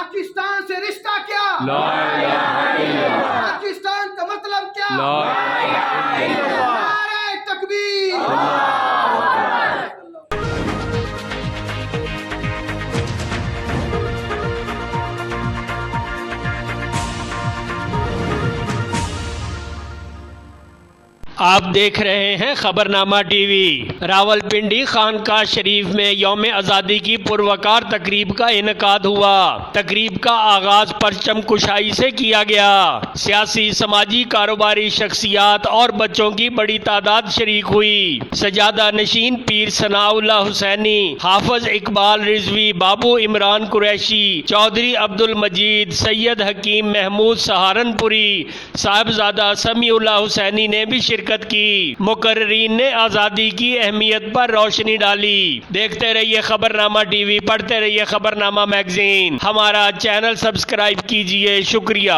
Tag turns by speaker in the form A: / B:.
A: पाकिस्तान से रिश्ता क्या,
B: ला इलाहा इल्लल्लाह,
A: पाकिस्तान का मतलब क्या,
B: ला इलाहा इल्लल्लाह,
A: नारे तकबीर।
C: आप देख रहे हैं खबरनामा टीवी। रावलपिंडी खानकाह शरीफ में यौम आज़ादी की पुरवकार तकरीब का इनकाद हुआ। तकरीब का आगाज परचम कुशाई से किया गया। सियासी, समाजी, कारोबारी शख्सियात और बच्चों की बड़ी तादाद शरीक हुई। सजादा नशीन पीर सनाउल्लाह हुसैनी, हाफिज इकबाल रिजवी, बाबू इमरान कुरैशी, चौधरी अब्दुल मजीद, सैयद हकीम महमूद सहारनपुरी, साहिबजादा समीउल्लाह हुसैनी ने भी शिरकत की। मुकर्रीन ने आज़ादी की अहमियत पर रोशनी डाली। देखते रहिए खबरनामा टीवी, पढ़ते रहिए खबरनामा मैगजीन। हमारा चैनल सब्सक्राइब कीजिए। शुक्रिया।